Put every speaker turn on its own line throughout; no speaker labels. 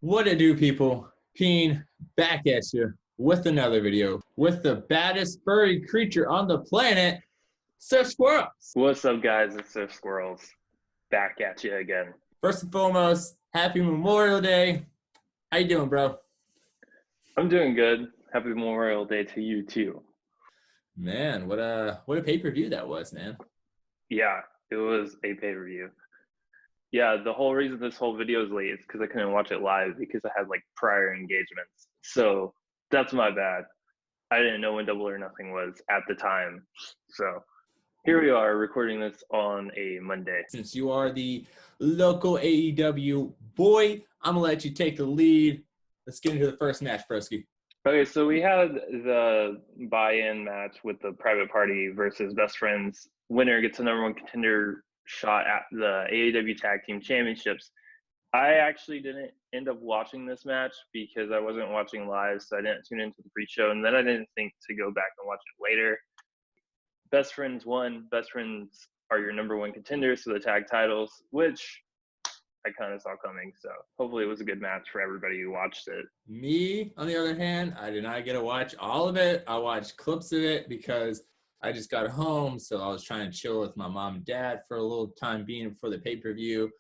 What it do, people? Pean back at you with another video with the baddest furry creature on the planet, Sir Squirrels.
What's up, guys? It's Sir Squirrels back at you again.
First and foremost, happy Memorial Day. How you doing, bro?
I'm doing good. Happy Memorial Day to you too.
Man, what a pay-per-view that was, man.
Yeah, it was a pay-per-view. Yeah, the whole reason this whole video is late is because I couldn't watch it live because I had like prior engagements. So that's my bad. I didn't know when Double or Nothing was at the time. So here we are recording this on a Monday.
Since you are the local AEW boy, I'm gonna let you take the lead. Let's get into the first match, Broski.
Okay, so we had the buy-in match with the Private Party versus Best Friends. Winner gets a number one contender shot at the AEW Tag Team Championships. I actually didn't end up watching this match because I wasn't watching live, so I didn't tune into the pre-show, and then I didn't think to go back and watch it later. Best Friends won. Best Friends are your number one contenders for the tag titles, which I kind of saw coming. So hopefully it was a good match for everybody who watched it.
Me, on the other hand, I did not get to watch all of it. I watched clips of it because I just got home, so I was trying to chill with my mom and dad for a little time being for the pay-per-view.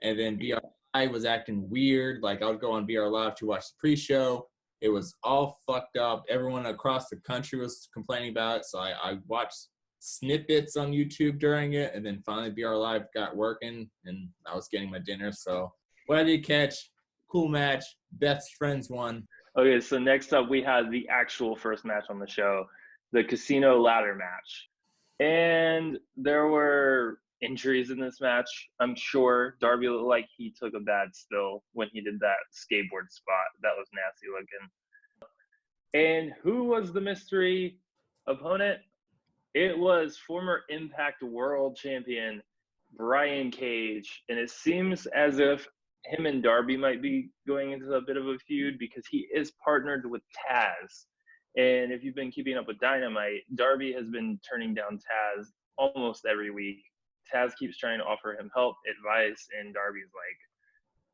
And then BR was acting weird. Like, I would go on BR Live to watch the pre-show. It was all fucked up. Everyone across the country was complaining about it, so I watched snippets on YouTube during it, and then finally BR Live got working, and I was getting my dinner. So what I did catch, cool match. Best Friends won.
Okay, so next up we had the actual first match on the show, the Casino Ladder match. And there were injuries in this match. I'm sure Darby looked like he took a bad spill when he did that skateboard spot. That was nasty looking. And who was the mystery opponent? It was former Impact World Champion Brian Cage. And it seems as if him and Darby might be going into a bit of a feud because he is partnered with Taz. And if you've been keeping up with Dynamite, Darby has been turning down Taz almost every week. Taz keeps trying to offer him help, advice, and Darby's like,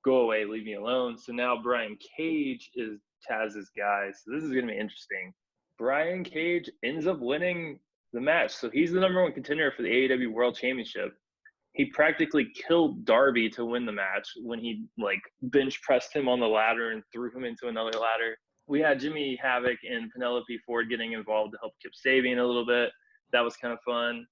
go away, leave me alone. So now Brian Cage is Taz's guy. So this is going to be interesting. Brian Cage ends up winning the match. So he's the number one contender for the AEW World Championship. He practically killed Darby to win the match when he like bench pressed him on the ladder and threw him into another ladder. We had Jimmy Havoc and Penelope Ford getting involved to help Kip Sabian a little bit. That was kind of fun.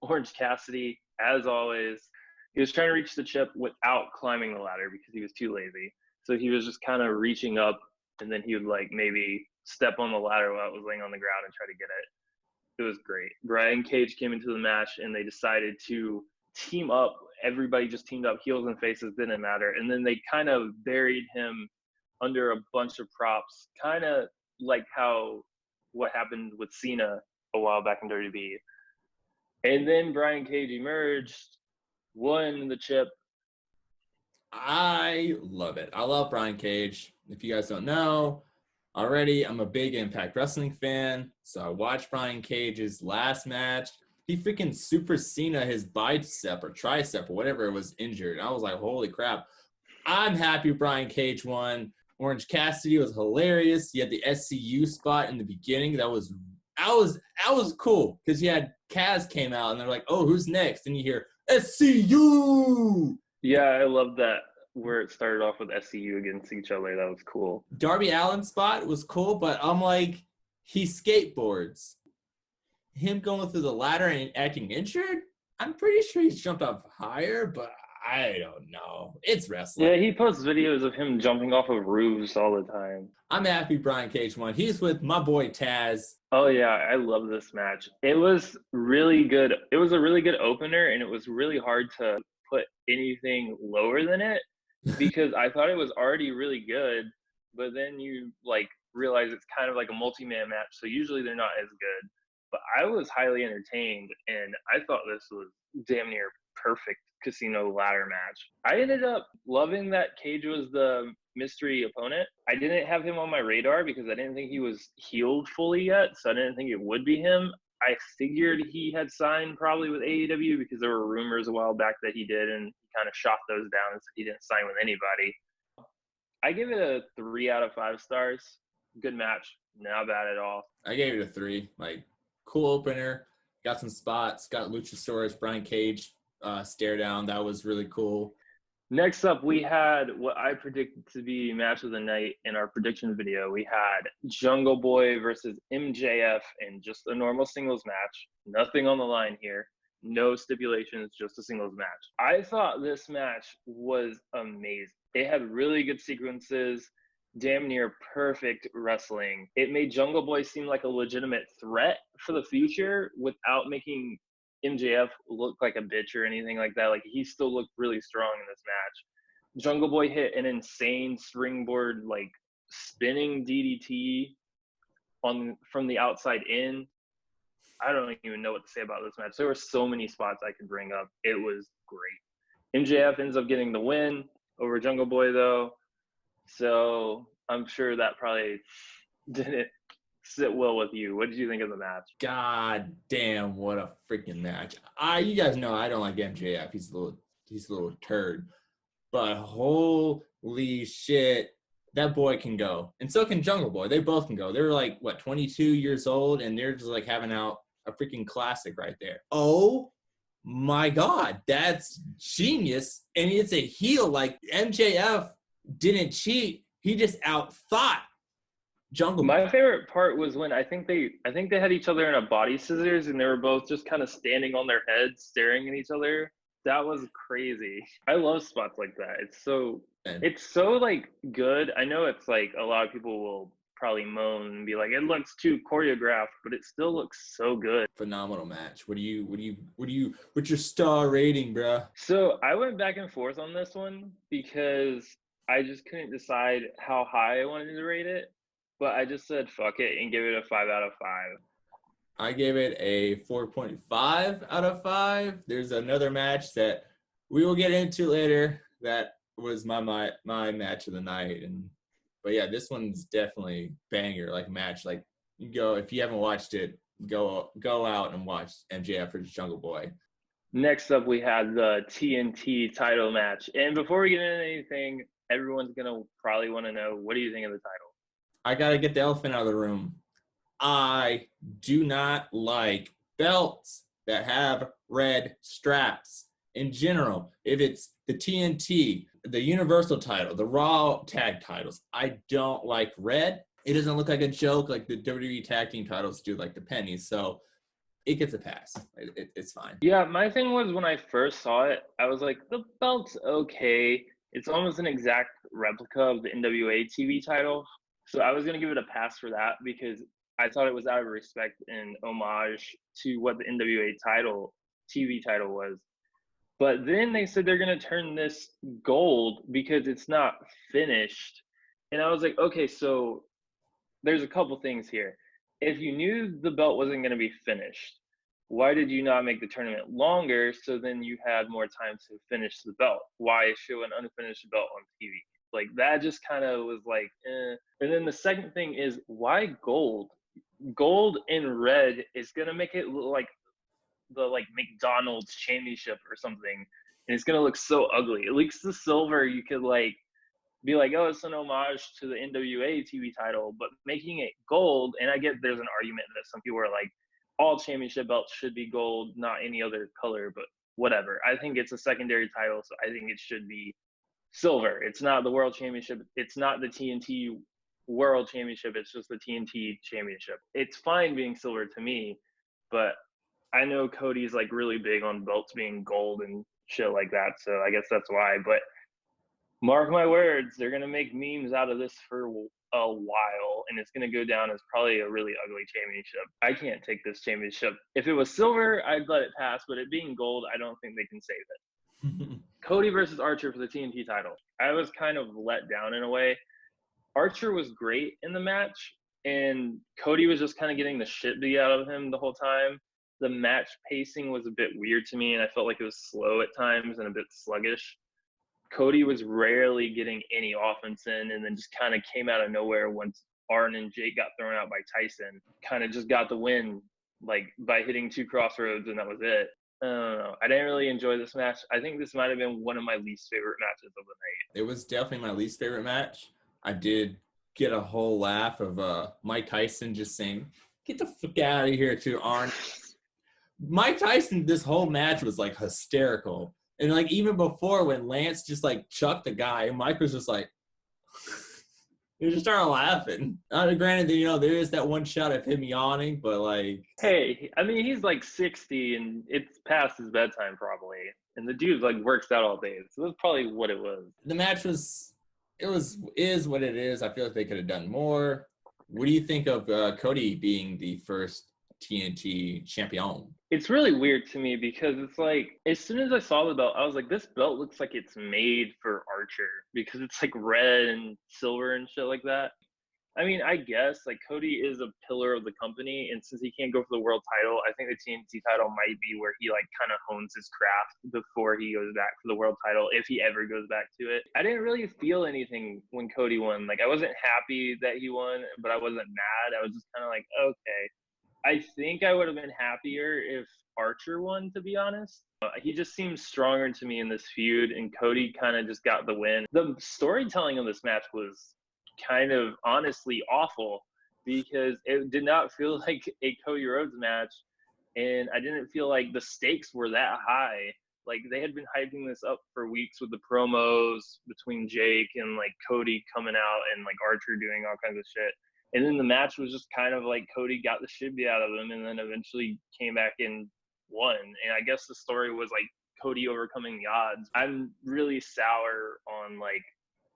Orange Cassidy, as always, he was trying to reach the chip without climbing the ladder because he was too lazy. So he was just kind of reaching up, and then he would like maybe step on the ladder while it was laying on the ground and try to get it. It was great. Brian Cage came into the match, and they decided to team up. Everybody just teamed up. Heels and faces didn't matter. And then they kind of buried him under a bunch of props, kind of like what happened with Cena a while back in WWE. And then Brian Cage emerged, won the chip.
I love it. I love Brian Cage. If you guys don't know already, I'm a big Impact Wrestling fan. So I watched Brian Cage's last match. He freaking Super Cena his bicep or tricep or whatever it was injured. I was like, holy crap. I'm happy Brian Cage won. Orange Cassidy was hilarious. He had the SCU spot in the beginning. That was cool because you had Kaz came out and they're like, oh, who's next? And you hear SCU.
Yeah, I love that where it started off with SCU against each other. That was cool.
Darby Allin's spot was cool, but I'm like, he skateboards. Him going through the ladder and acting injured? I'm pretty sure he's jumped up higher, but I don't know. It's wrestling.
Yeah, he posts videos of him jumping off of roofs all the time.
I'm happy Brian Cage won. He's with my boy Taz.
Oh, yeah, I love this match. It was really good. It was a really good opener, and it was really hard to put anything lower than it because I thought it was already really good, but then you, like, realize it's kind of like a multi-man match, so usually they're not as good. But I was highly entertained, and I thought this was damn near perfect casino ladder match. I ended up loving that Cage was the mystery opponent. I didn't have him on my radar because I didn't think he was healed fully yet, so I didn't think it would be him. I figured he had signed probably with AEW because there were rumors a while back that he did, and he kind of shot those down and said he didn't sign with anybody. I give it a 3 out of 5 stars. Good match, not bad at all.
I gave it a 3. Like, cool opener. Got some spots. Got Luchasaurus, Brian Cage stare down. That was really cool.
Next up, we had what I predicted to be match of the night in our prediction video. We had Jungle Boy versus MJF in just a normal singles match. Nothing on the line here. No stipulations, just a singles match. I thought this match was amazing. It had really good sequences, damn near perfect wrestling. It made Jungle Boy seem like a legitimate threat for the future without making MJF look like a bitch or anything like that. Like, he still looked really strong in this match. Jungle Boy hit an insane springboard, like spinning DDT from the outside in. I don't even know what to say about this match. There were so many spots I could bring up. It was great. MJF ends up getting the win over Jungle Boy, though. So I'm sure that probably didn't sit well with you. What did you think of the match?
God damn, what a freaking match. You guys know I don't like MJF. He's a little turd. But holy shit, that boy can go. And so can Jungle Boy. They both can go. They're like, what, 22 years old, and they're just like having out a freaking classic right there. Oh my God, that's genius. And it's a heel. Like, MJF didn't cheat. He just outthought Jungle Boy.
My favorite part was when I think they had each other in a body scissors, and they were both just kind of standing on their heads staring at each other. That was crazy. I love spots like that. It's so like good. I know it's like a lot of people will probably moan and be like, it looks too choreographed, but it still looks so good.
Phenomenal match. What's your star rating, bruh?
So I went back and forth on this one because I just couldn't decide how high I wanted to rate it, but I just said fuck it and give it a 5 out of 5.
I gave it a 4.5 out of 5. There's another match that we will get into later that was my match of the night. But yeah, this one's definitely banger, like match. Like, you go, if you haven't watched it, go out and watch MJF versus Jungle Boy.
Next up, we had the TNT title match. And before we get into anything, everyone's going to probably want to know, what do you think of the title?
I got to get the elephant out of the room. I do not like belts that have red straps. In general, if it's the TNT, the Universal title, the Raw tag titles, I don't like red. It doesn't look like a joke like the WWE tag team titles do, like the pennies. So it gets a pass. It's fine.
Yeah, my thing was when I first saw it, I was like, the belt's okay. It's almost an exact replica of the NWA TV title. So I was going to give it a pass for that because I thought it was out of respect and homage to what the NWA TV title was. But then they said they're going to turn this gold because it's not finished. And I was like, okay, so there's a couple things here. If you knew the belt wasn't going to be finished, why did you not make the tournament longer so then you had more time to finish the belt? Why show an unfinished belt on TV? Like, that just kind of was like, eh. And then the second thing is, why gold? Gold and red is going to make it look like the McDonald's championship or something, and it's gonna look so ugly. At least the silver, you could like be like, oh, it's an homage to the NWA TV title, but making it gold, and I get there's an argument that some people are like, all championship belts should be gold, not any other color, but whatever. I think it's a secondary title, so I think it should be silver. It's not the world championship. It's not the TNT world championship. It's just the TNT championship. It's fine being silver to me, but I know Cody's like really big on belts being gold and shit like that, so I guess that's why. But mark my words, they're gonna make memes out of this for a while, and it's gonna go down as probably a really ugly championship. I can't take this championship. If it was silver, I'd let it pass, but it being gold, I don't think they can save it. Cody versus Archer for the TNT title. I was kind of let down in a way. Archer was great in the match, and Cody was just kind of getting the shit beat out of him the whole time. The match pacing was a bit weird to me, and I felt like it was slow at times and a bit sluggish. Cody was rarely getting any offense in, and then just kind of came out of nowhere once Arn and Jake got thrown out by Tyson. Kind of just got the win, like, by hitting 2 crossroads, and that was it. I don't know. I didn't really enjoy this match. I think this might have been one of my least favorite matches of the night.
It was definitely my least favorite match. I did get a whole laugh of Mike Tyson just saying, "Get the fuck out of here," to Arn. Mike Tyson, this whole match was like hysterical. And like even before when Lance just like chucked the guy, and Mike was just like, he just started laughing. Granted, there is that one shot of him yawning, but like,
Hey, I mean, he's like 60 and it's past his bedtime probably. And the dude like works out all day. So that's probably what it was.
the match is what it is. I feel like they could have done more. What do you think of Cody being the first TNT champion?
It's really weird to me because it's like, as soon as I saw the belt, I was like, this belt looks like it's made for Archer because it's like red and silver and shit like that. I mean, I guess like Cody is a pillar of the company, and since he can't go for the world title, I think the TNT title might be where he like kind of hones his craft before he goes back for the world title, if he ever goes back to it. I didn't really feel anything when Cody won. Like I wasn't happy that he won, but I wasn't mad. I was just kind of like, okay. I think I would have been happier if Archer won, to be honest. He just seems stronger to me in this feud, and Cody kind of just got the win. The storytelling of this match was kind of honestly awful because it did not feel like a Cody Rhodes match, and I didn't feel like the stakes were that high. Like they had been hyping this up for weeks with the promos between Jake and like Cody coming out and like Archer doing all kinds of shit. And then the match was just kind of like Cody got the shit beat out of him and then eventually came back and won. And I guess the story was like Cody overcoming the odds. I'm really sour on like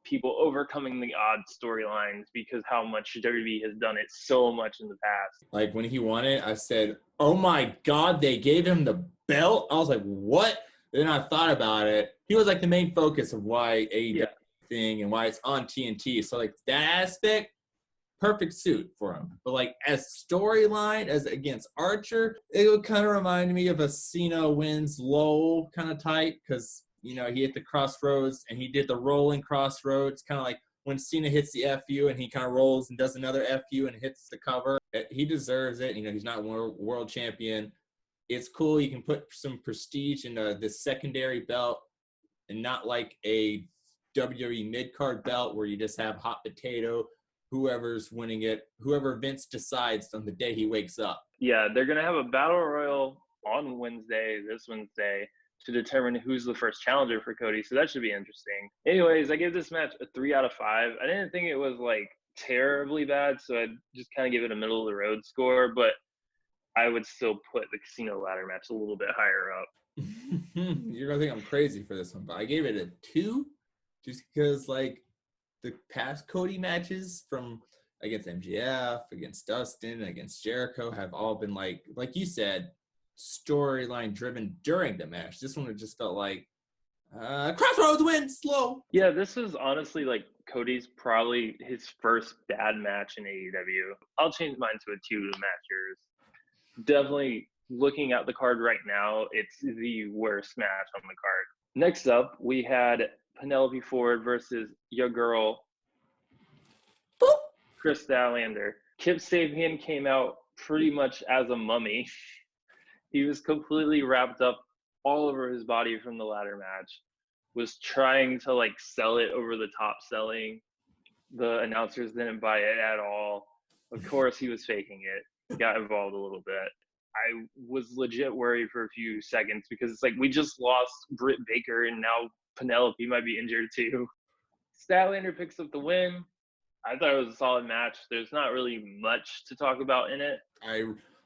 people overcoming the odds storylines because how much WWE has done it so much in the past.
Like when he won it, I said, "Oh my God, they gave him the belt." I was like, "What?" Then I thought about it. He was like the main focus of why AEW thing and why it's on TNT. So like that aspect, perfect suit for him. But like as storyline, as against Archer, it would kind of remind me of a Cena wins low kind of type because he hit the crossroads and he did the rolling crossroads, kind of like when Cena hits the FU and he kind of rolls and does another FU and hits the cover. He deserves it. He's not world champion. It's cool. You can put some prestige in the secondary belt and not like a WWE mid-card belt where you just have hot potato, whoever's winning it, whoever Vince decides on the day he wakes up.
Yeah, they're going to have a battle royal on this Wednesday, to determine who's the first challenger for Cody. So that should be interesting. Anyways, I gave this match a 3 out of 5. I didn't think it was like terribly bad, so I'd just kind of give it a middle of the road score, but I would still put the casino ladder match a little bit higher up.
You're going to think I'm crazy for this one, but I gave it a 2 just because like the past Cody matches from against MJF, against Dustin, against Jericho have all been like you said, storyline driven during the match. This one just felt like Crossroads wins slow.
Yeah, this was honestly like Cody's probably his first bad match in AEW. I'll change mine to a 2 to match yours. Definitely looking at the card right now, it's the worst match on the card. Next up, we had Penelope Ford versus your girl,
Boop.
Chris Statlander. Kip Sabian came out pretty much as a mummy. He was completely wrapped up all over his body from the ladder match, was trying to like sell it over the top selling. The announcers didn't buy it at all. Of course, he was faking it. Got involved a little bit. I was legit worried for a few seconds because it's like we just lost Britt Baker and now Penelope might be injured too. Statlander picks up the win. I thought it was a solid match. There's not really much to talk about in it.
I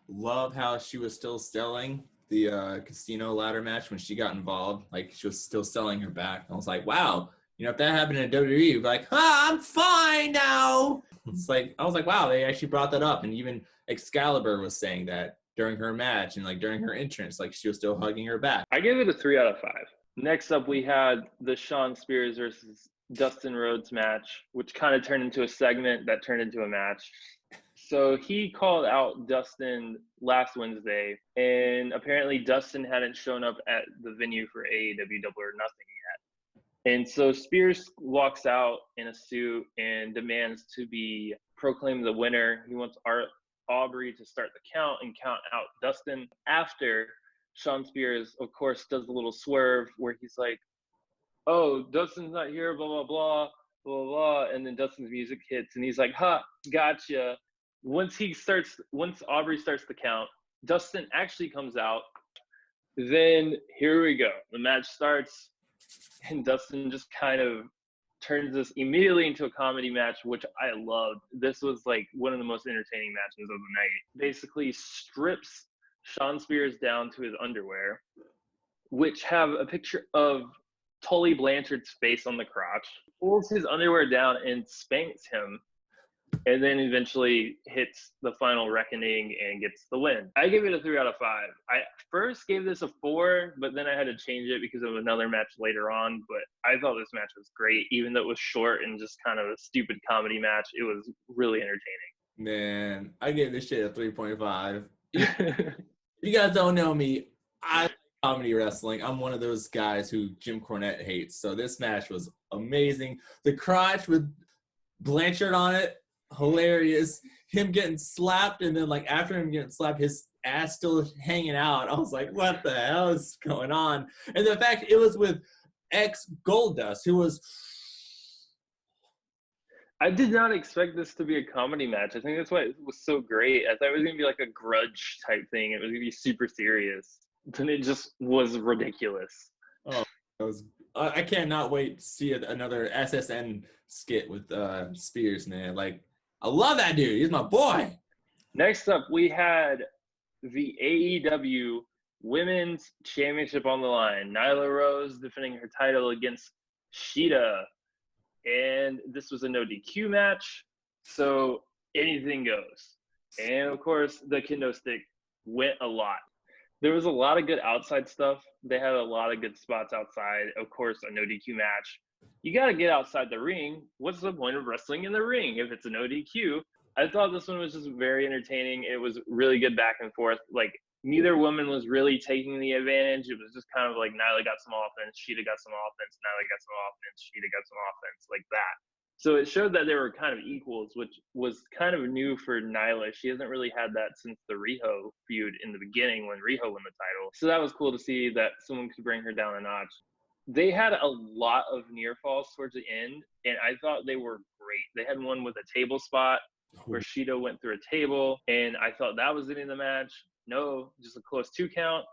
love how she was still selling the casino ladder match when she got involved. Like she was still selling her back. I was like, wow, if that happened in WWE, you'd be like, I'm fine now. It's like, I was like, wow, they actually brought that up. And even Excalibur was saying that during her match and like during her entrance, like she was still hugging her back.
I gave it a 3 out of 5. Next up, we had the Shawn Spears versus Dustin Rhodes match, which kind of turned into a segment that turned into a match. So he called out Dustin last Wednesday, and apparently Dustin hadn't shown up at the venue for AEW Double or Nothing yet. And so Spears walks out in a suit and demands to be proclaimed the winner. He wants Aubrey to start the count and count out Dustin. After Shawn Spears, of course, does a little swerve where he's like, oh, Dustin's not here, blah, blah, blah. blah, blah, blah. And then Dustin's music hits, and he's like, "Ha, gotcha." Once Aubrey starts the count, Dustin actually comes out. Then here we go. The match starts, and Dustin just kind of turns this immediately into a comedy match, which I loved. This was like one of the most entertaining matches of the night. Basically strips Sean Spears down to his underwear, which have a picture of Tully Blanchard's face on the crotch, pulls his underwear down and spanks him, and then eventually hits the final reckoning and gets the win. I gave it a 3 out of 5. I first gave this a 4, but then I had to change it because of another match later on. But I thought this match was great, even though it was short and just kind of a stupid comedy match. It was really entertaining.
Man, I gave this shit a 3.5. You guys don't know me. I like comedy wrestling. I'm one of those guys who Jim Cornette hates. So this match was amazing. The crotch with Blanchard on it, hilarious. Him getting slapped, and then like after him getting slapped, his ass still hanging out. I was like, what the hell is going on? And the fact it was with ex-Goldust, who was...
I did not expect this to be a comedy match. I think that's why it was so great. I thought it was going to be like a grudge type thing. It was going to be super serious. Then it just was ridiculous.
Oh, I cannot wait to see another SSN skit with Spears, man. Like, I love that dude. He's my boy.
Next up, we had the AEW Women's Championship on the line. Nyla Rose defending her title against Shida. And this was a no DQ match, so anything goes. And, of course, the kendo stick went a lot. There was a lot of good outside stuff. They had a lot of good spots outside. Of course, a no DQ match. You got to get outside the ring. What's the point of wrestling in the ring if it's a no DQ? I thought this one was just very entertaining. It was really good back and forth. Like, neither woman was really taking the advantage. It was just kind of like Nyla got some offense, Shida got some offense, Nyla got some offense, Shida got some offense, like that. So it showed that they were kind of equals, which was kind of new for Nyla. She hasn't really had that since the Riho feud in the beginning when Riho won the title. So that was cool to see that someone could bring her down a notch. They had a lot of near falls towards the end, and I thought they were great. They had one with a table spot where Shida went through a table, and I thought that was the end of the match. No, just a close 2 count.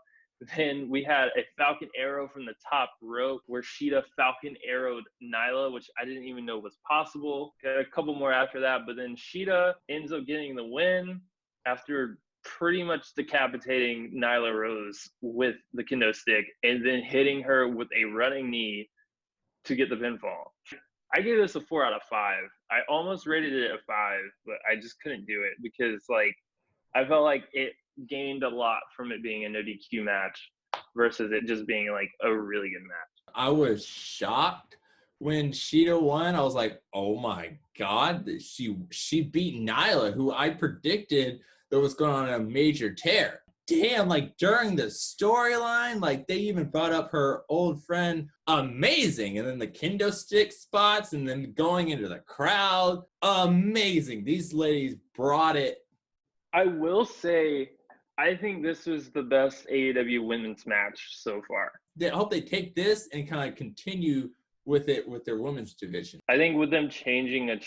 Then we had a Falcon Arrow from the top rope where Shida Falcon arrowed Nyla, which I didn't even know was possible. Got a couple more after that, but then Shida ends up getting the win after pretty much decapitating Nyla Rose with the kendo stick and then hitting her with a running knee to get the pinfall. I gave this a 4 out of 5. I almost rated it a 5, but I just couldn't do it because like I felt like it gained a lot from it being a no DQ match versus it just being like a really good match.
I was shocked when Shida won. I was like, oh my God, she beat Nyla, who I predicted that was going on a major tear. Damn, like during the storyline, like they even brought up her old friend, amazing. And then the kendo stick spots and then going into the crowd, amazing. These ladies brought it.
I will say, I think this was the best AEW women's match so far.
I hope they take this and kind of continue with it with their women's division.
I think with them changing the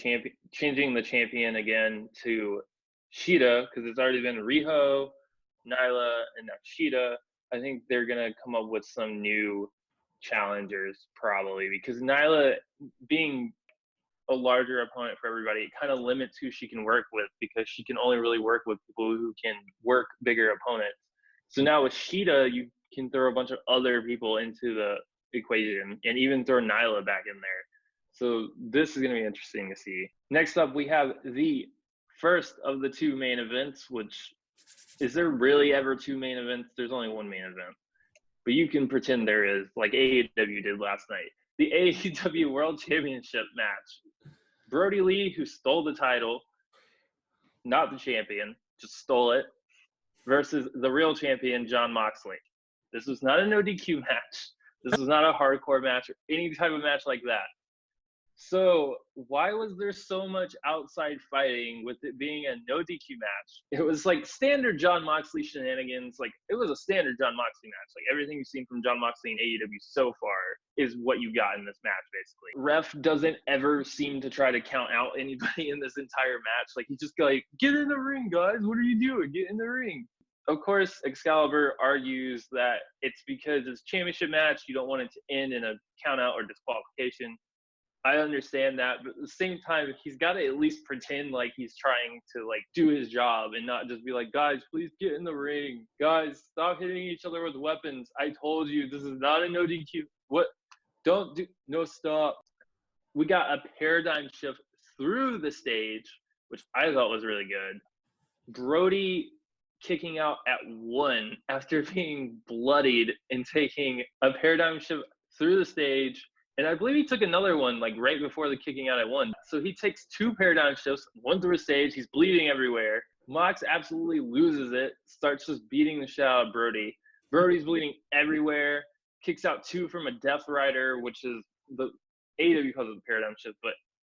champion again to Shida, because it's already been Riho, Nyla, and now Shida, I think they're going to come up with some new challengers probably, because Nyla being a larger opponent for everybody, it kind of limits who she can work with because she can only really work with people who can work bigger opponents. So now with Shida, you can throw a bunch of other people into the equation and even throw Nyla back in there. So this is going to be interesting to see. Next up, we have the first of the 2 main events, which is there really ever 2 main events? There's only 1 main event, but you can pretend there is, like AEW did last night. The AEW World Championship match. Brody Lee, who stole the title, not the champion, just stole it, versus the real champion, Jon Moxley. This was not a no DQ match. This was not a hardcore match or any type of match like that. So why was there so much outside fighting with it being a no DQ match? It was like standard John Moxley shenanigans. Like it was a standard John Moxley match. Like everything you've seen from John Moxley in AEW so far is what you got in this match, basically. Ref doesn't ever seem to try to count out anybody in this entire match. Like he's just like, get in the ring, guys. What are you doing? Get in the ring. Of course, Excalibur argues that it's because it's a championship match. You don't want it to end in a count out or disqualification. I understand that, but at the same time, he's got to at least pretend like he's trying to like do his job and not just be like, guys, please get in the ring. Guys, stop hitting each other with weapons. I told you this is not a no DQ. What? Don't do no stop. We got a paradigm shift through the stage, which I thought was really good. Brody kicking out at 1 after being bloodied and taking a paradigm shift through the stage. And I believe he took another one like right before the kicking out at 1. So he takes 2 paradigm shifts, 1 through a stage. He's bleeding everywhere. Mox absolutely loses it, starts just beating the shit out of Brody. Brody's bleeding everywhere, kicks out 2 from a Death Rider, which is the AEW calls it the paradigm shift, but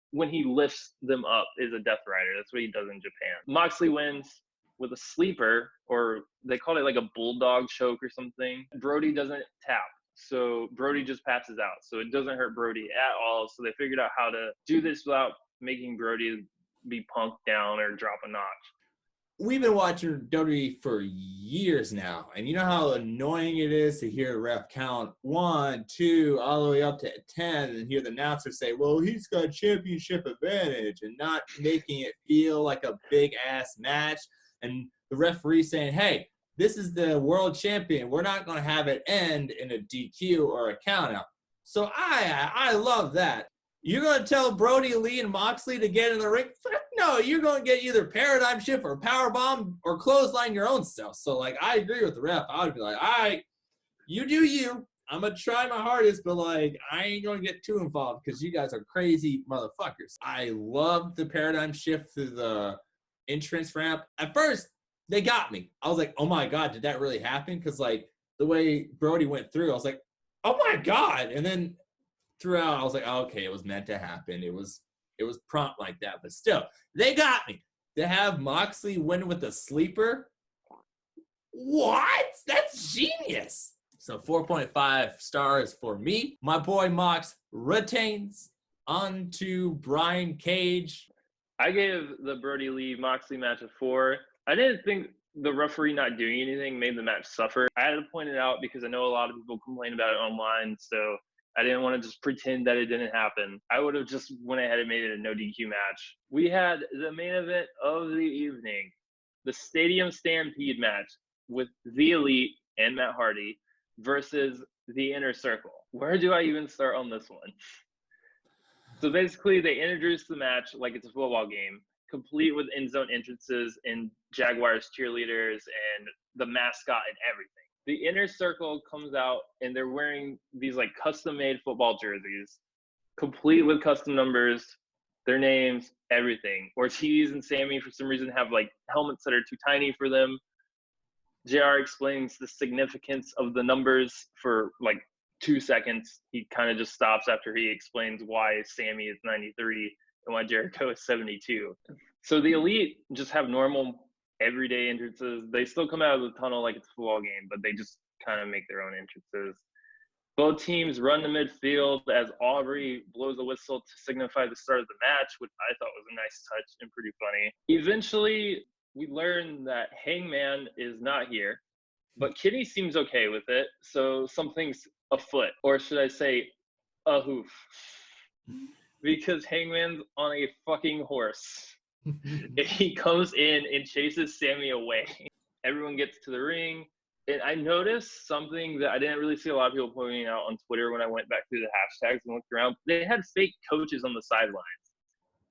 when he lifts them up is a Death Rider. That's what he does in Japan. Moxley wins with a sleeper, or they call it like a bulldog choke or something. Brody doesn't tap. So Brody just passes out. So it doesn't hurt Brody at all. So they figured out how to do this without making Brody be punked down or drop a notch.
We've been watching WWE for years now, and you know how annoying it is to hear a ref count 1, 2, all the way up to 10, and hear the announcer say, well, he's got championship advantage, and not making it feel like a big-ass match, and the referee saying, hey, this is the world champion. We're not going to have it end in a DQ or a countout. So I love that. You're going to tell Brody Lee and Moxley to get in the ring? No, you're going to get either paradigm shift or powerbomb or clothesline your own self. So, like, I agree with the ref. I would be like, all right, you do you. I'm going to try my hardest, but, like, I ain't going to get too involved because you guys are crazy motherfuckers. I love the paradigm shift through the entrance ramp. At first, they got me. I was like, oh, my God, did that really happen? Because, like, the way Brody went through, I was like, oh, my God. And then throughout, I was like, oh, okay, it was meant to happen. It was prompt like that. But still, they got me. To have Moxley win with a sleeper? What? That's genius. So 4.5 stars for me. My boy Mox retains. On to Brian Cage.
I gave the Brody Lee Moxley match a 4. I didn't think the referee not doing anything made the match suffer. I had to point it out because I know a lot of people complain about it online, so I didn't want to just pretend that it didn't happen. I would have just went ahead and made it a no DQ match. We had the main event of the evening, the Stadium Stampede match with The Elite and Matt Hardy versus the Inner Circle. Where do I even start on this one? So basically, they introduced the match like it's a football game, complete with end zone entrances and Jaguars cheerleaders and the mascot and everything. The Inner Circle comes out and they're wearing these like custom-made football jerseys, complete with custom numbers, their names, everything. Ortiz and Sammy, for some reason, have like helmets that are too tiny for them. JR explains the significance of the numbers for like 2 seconds. He kind of just stops after he explains why Sammy is 93 and why Jericho is 72. So the Elite just have normal everyday entrances. They still come out of the tunnel like it's a football game, but they just kind of make their own entrances. Both teams run to midfield as Aubrey blows a whistle to signify the start of the match, which I thought was a nice touch and pretty funny. Eventually, we learn that Hangman is not here, but Kenny seems okay with it, so something's afoot, or should I say a hoof, because Hangman's on a fucking horse. He comes in and chases Sammy away. Everyone gets to the ring, and I noticed something that I didn't really see a lot of people pointing out on Twitter when I went back through the hashtags and looked around. They had fake coaches on the sidelines.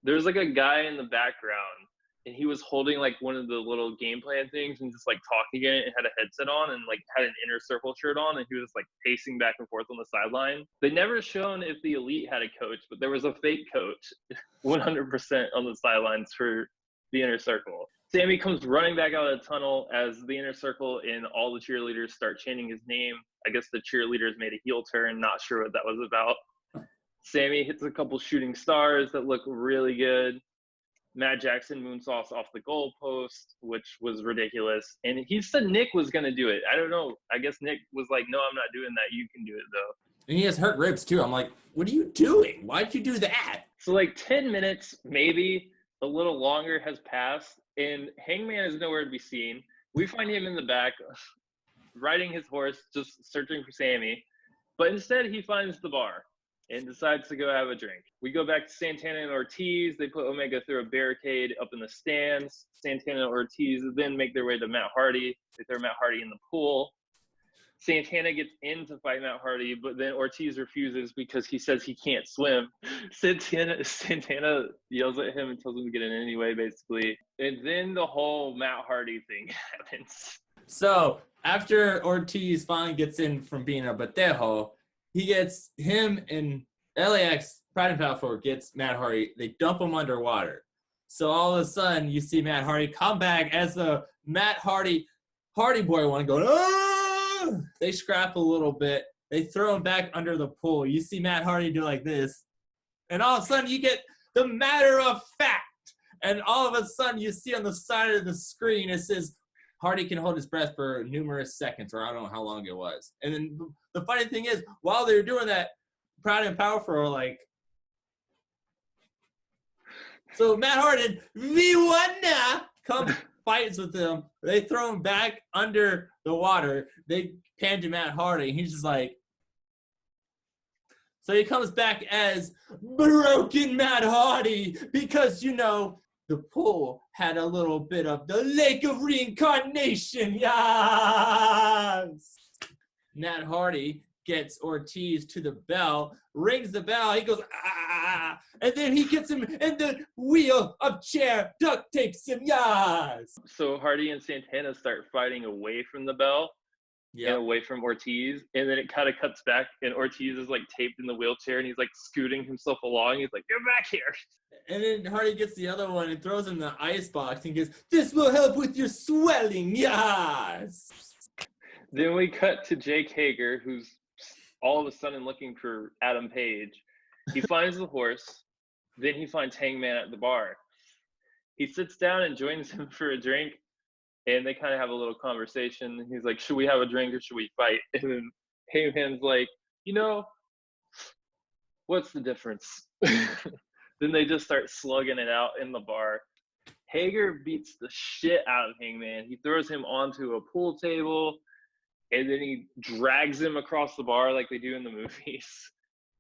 There's like a guy in the background, and he was holding like one of the little game plan things and just like talking in it and had a headset on and like had an Inner Circle shirt on, and he was like pacing back and forth on the sideline. They never shown if the Elite had a coach, but there was a fake coach 100% on the sidelines for the Inner Circle. Sammy comes running back out of the tunnel as the Inner Circle and all the cheerleaders start chanting his name. I guess the cheerleaders made a heel turn, not sure what that was about. Sammy hits a couple shooting stars that look really good. Matt Jackson moonsaults off the goalpost, which was ridiculous. And he said Nick was going to do it. I don't know. I guess Nick was like, no, I'm not doing that. You can do it, though.
And he has hurt ribs, too. I'm like, what are you doing? Why'd you do that?
So, like, 10 minutes, maybe a little longer has passed, and Hangman is nowhere to be seen. We find him in the back, riding his horse, just searching for Sammy. But instead, he finds the bar and decides to go have a drink. We go back to Santana and Ortiz. They put Omega through a barricade up in the stands. Santana and Ortiz then make their way to Matt Hardy. They throw Matt Hardy in the pool. Santana gets in to fight Matt Hardy, but then Ortiz refuses because he says he can't swim. Santana yells at him and tells him to get in anyway, basically. And then the whole Matt Hardy thing happens.
So after Ortiz finally gets in from being a batejo, he gets him and LAX, Pride and Power Forward, gets Matt Hardy. They dump him underwater. So all of a sudden, you see Matt Hardy come back as the Matt Hardy Boy one going, oh! They scrap a little bit. They throw him back under the pool. You see Matt Hardy do like this. And all of a sudden, you get the matter of fact. And all of a sudden, you see on the side of the screen, it says, Hardy can hold his breath for numerous seconds, or I don't know how long it was. And then the funny thing is, while they were doing that, Proud and Powerful were like, so Matt Hardy, V1 comes, fights with them. They throw him back under the water. They pan to Matt Hardy. He's just like, so he comes back as Broken Matt Hardy because, you know, the pool had a little bit of the lake of reincarnation. Yes! Matt Hardy gets Ortiz to the bell, rings the bell. He goes, ah, and then he gets him in the wheel of chair, duct tapes him. Yes!
So Hardy and Santana start fighting away from the bell. And away from Ortiz, and then it kind of cuts back, and Ortiz is like taped in the wheelchair, and he's like scooting himself along. He's like, "Get back here!"
And then Hardy gets the other one and throws him in the ice box, and goes, "This will help with your swelling, yes."
Then we cut to Jake Hager, who's all of a sudden looking for Adam Page. He finds the horse, then he finds Hangman at the bar. He sits down and joins him for a drink. And they kind of have a little conversation. He's like, should we have a drink or should we fight? And then Heyman's like, you know, what's the difference? Then they just start slugging it out in the bar. Hager beats the shit out of Hangman. He throws him onto a pool table, and then he drags him across the bar like they do in the movies.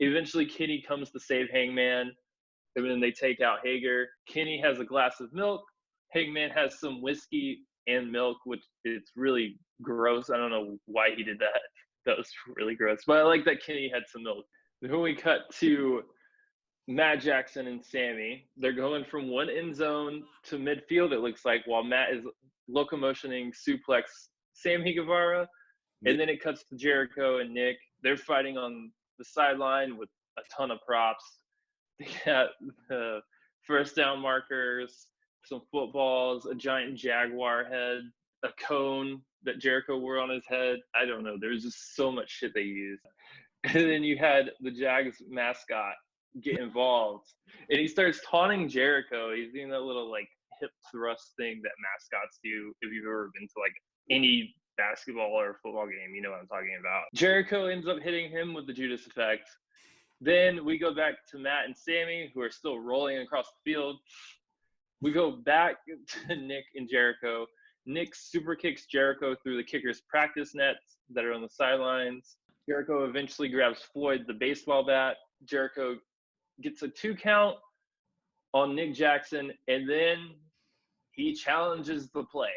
Eventually, Kenny comes to save Hangman, and then they take out Hager. Kenny has a glass of milk. Hangman has some whiskey and milk, which it's really gross. I don't know why he did that. That was really gross. But I like that Kenny had some milk. Then we cut to Matt Jackson and Sammy. They're going from one end zone to midfield, it looks like, while Matt is locomotioning suplex Sammy Guevara. And then it cuts to Jericho and Nick. They're fighting on the sideline with a ton of props. They got the first down markers, some footballs, a giant jaguar head, a cone that Jericho wore on his head. I don't know. There's just so much shit they used. And then you had the Jags mascot get involved. And he starts taunting Jericho. He's doing that little, like, hip thrust thing that mascots do if you've ever been to, like, any basketball or football game. You know what I'm talking about. Jericho ends up hitting him with the Judas effect. Then we go back to Matt and Sammy, who are still rolling across the field. We go back to Nick and Jericho. Nick super kicks Jericho through the kicker's practice nets that are on the sidelines. Jericho eventually grabs Floyd the baseball bat. Jericho gets a 2 count on Nick Jackson, and then he challenges the play.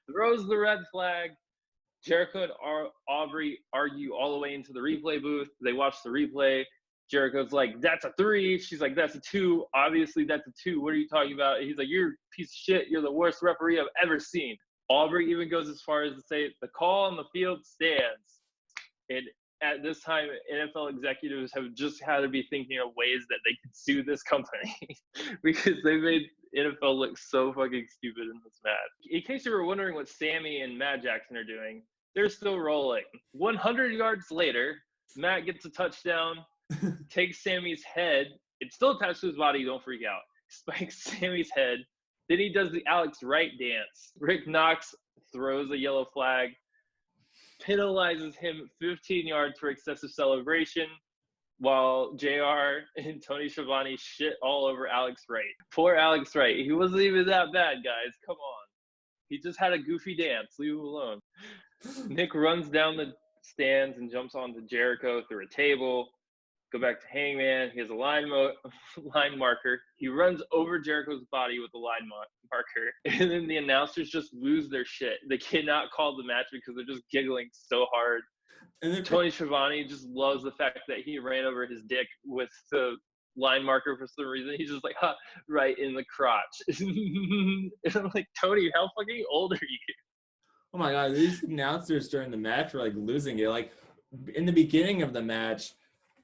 Throws the red flag. Jericho and Aubrey argue all the way into the replay booth. They watch the replay. Jericho's like, that's a 3. She's like, that's a 2. Obviously, that's a 2. What are you talking about? He's like, you're a piece of shit. You're the worst referee I've ever seen. Aubrey even goes as far as to say, the call on the field stands. And at this time, NFL executives have just had to be thinking of ways that they could sue this company because they made NFL look so fucking stupid in this match. In case you were wondering what Sammy and Matt Jackson are doing, they're still rolling. 100 yards later, Matt gets a touchdown. takes Sammy's head. It's still attached to his body. Don't freak out. Spikes Sammy's head. Then he does the Alex Wright dance. Rick Knox throws a yellow flag, penalizes him 15 yards for excessive celebration, while JR and Tony Schiavone shit all over Alex Wright. Poor Alex Wright. He wasn't even that bad, guys. Come on. He just had a goofy dance. Leave him alone. Nick runs down the stands and jumps onto Jericho through a table. Go back to Hangman. He has a line marker. He runs over Jericho's body with the line marker. And then the announcers just lose their shit. They cannot call the match because they're just giggling so hard. And then Tony Schiavone just loves the fact that he ran over his dick with the line marker for some reason. He's just like, huh, right in the crotch. And I'm like, Tony, how fucking old are you?
Oh my God, these announcers during the match were like losing it. Like in the beginning of the match,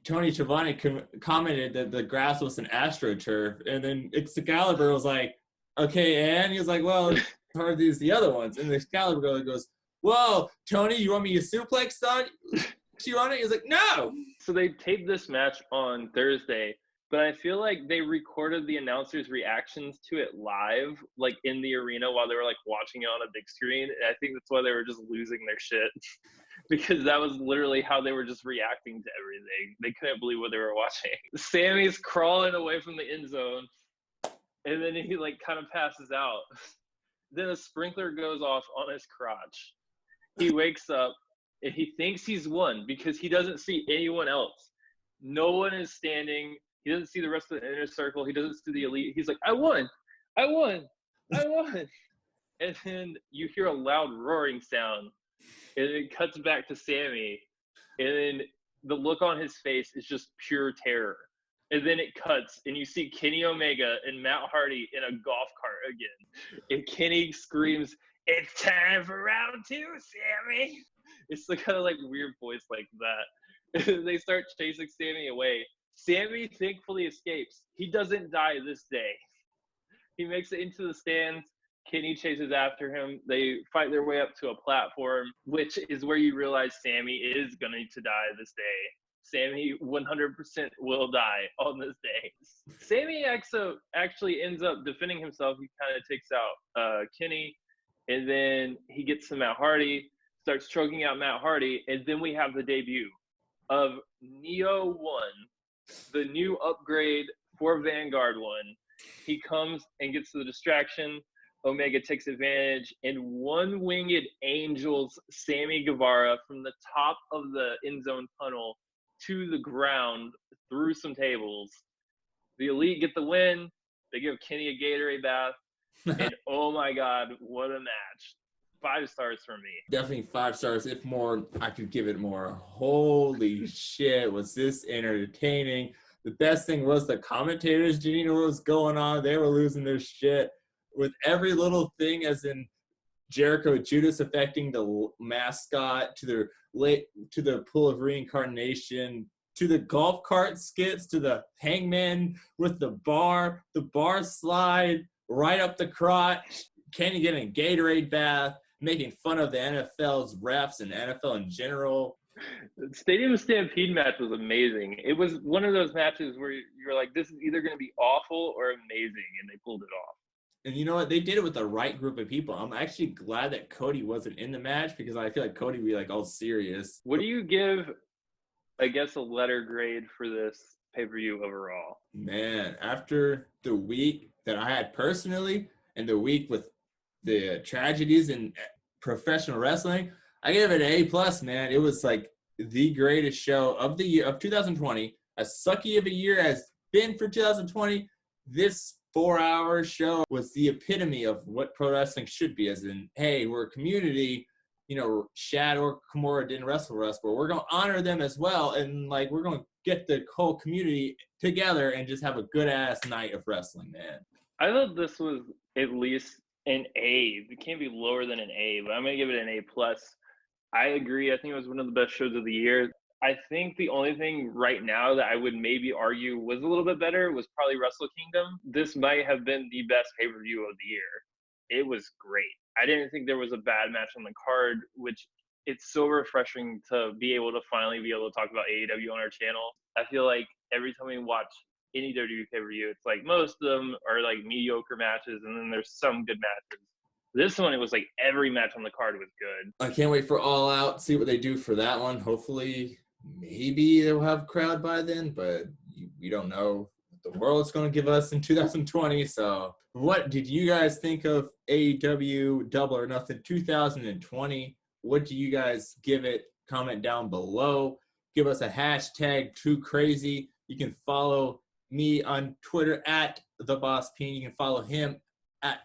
Tony Schiavone commented that the grass was an AstroTurf, and then Excalibur was like, okay, and he was like, well, are these the other ones? And Excalibur goes, whoa, Tony, you want me to suplex son? Schiavone? He's like, no.
So they taped this match on Thursday, but I feel like they recorded the announcers' reactions to it live, like in the arena while they were like watching it on a big screen. And I think that's why they were just losing their shit. Because that was literally how they were just reacting to everything. They couldn't believe what they were watching. Sammy's crawling away from the end zone, and then he like kind of passes out. Then a sprinkler goes off on his crotch. He wakes up, and he thinks he's won because he doesn't see anyone else. No one is standing. He doesn't see the rest of the inner circle. He doesn't see the elite. He's like, I won. I won. I won. And then you hear a loud roaring sound. And it cuts back to Sammy, and then the look on his face is just pure terror. And then it cuts, and you see Kenny Omega and Matt Hardy in a golf cart again. And Kenny screams, "It's time for round 2, Sammy!" It's the kind of like weird voice like that. And they start chasing Sammy away. Sammy thankfully escapes. He doesn't die this day. He makes it into the stands. Kenny chases after him. They fight their way up to a platform, which is where you realize Sammy is going to die this day. Sammy 100% will die on this day. Sammy actually ends up defending himself. He kind of takes out Kenny, and then he gets to Matt Hardy, starts choking out Matt Hardy, and then we have the debut of Neo 1, the new upgrade for Vanguard 1. He comes and gets to the distraction. Omega takes advantage and one-winged angels Sammy Guevara from the top of the end zone tunnel to the ground through some tables. The Elite get the win. They give Kenny a Gatorade bath. And oh my God, what a match. 5 stars for me.
Definitely 5 stars. If more, I could give it more. Holy shit, was this entertaining. The best thing was the commentators didn't know what was going on. They were losing their shit. With every little thing, as in Jericho Judas affecting the mascot, to the pool of reincarnation, to the golf cart skits, to the hangman with the bar slide right up the crotch, Kenny getting a Gatorade bath, making fun of the NFL's refs and NFL in general.
The Stadium Stampede match was amazing. It was one of those matches where you're like, this is either going to be awful or amazing, and they pulled it off.
And you know what? They did it with the right group of people. I'm actually glad that Cody wasn't in the match because I feel like Cody would be like all serious.
What do you give, I guess, a letter grade for this pay-per-view overall?
Man, after the week that I had personally and the week with the tragedies in professional wrestling, I gave it an A+, man. It was like the greatest show of the year of 2020. As sucky of a year as been for 2020, this 4-hour show was the epitome of what pro wrestling should be, as in, hey, we're a community, you know, Shad or Kimura didn't wrestle us, but we're going to honor them as well, and, like, we're going to get the whole community together and just have a good-ass night of wrestling, man.
I thought this was at least an A. It can't be lower than an A, but I'm going to give it an A+. I agree. I think it was one of the best shows of the year. I think the only thing right now that I would maybe argue was a little bit better was probably Wrestle Kingdom. This might have been the best pay-per-view of the year. It was great. I didn't think there was a bad match on the card, which it's so refreshing to be able to finally be able to talk about AEW on our channel. I feel like every time we watch any WWE pay-per-view, it's like most of them are like mediocre matches, and then there's some good matches. This one, it was like every match on the card was good.
I can't wait for All Out, see what they do for that one. Hopefully, maybe they'll have a crowd by then, but we don't know what the world's going to give us in 2020. So what did you guys think of AEW Double or Nothing 2020? What do you guys give it? Comment down below. Give us a hashtag Too Crazy. You can follow me on Twitter at The Boss Pean. You can follow him at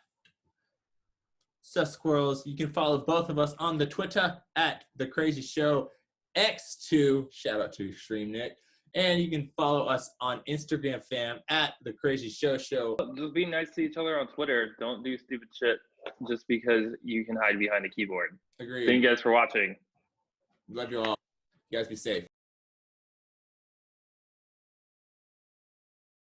Squirrelz. You can follow both of us on the Twitter at The Crazy Show X2. Shout out to Extreme Nick. And you can follow us on Instagram, fam, at The Crazy Show Show.
Just be nice to each other on Twitter. Don't do stupid shit just because you can hide behind a keyboard.
Agreed.
Thank you guys for watching.
Love you all. You guys be safe.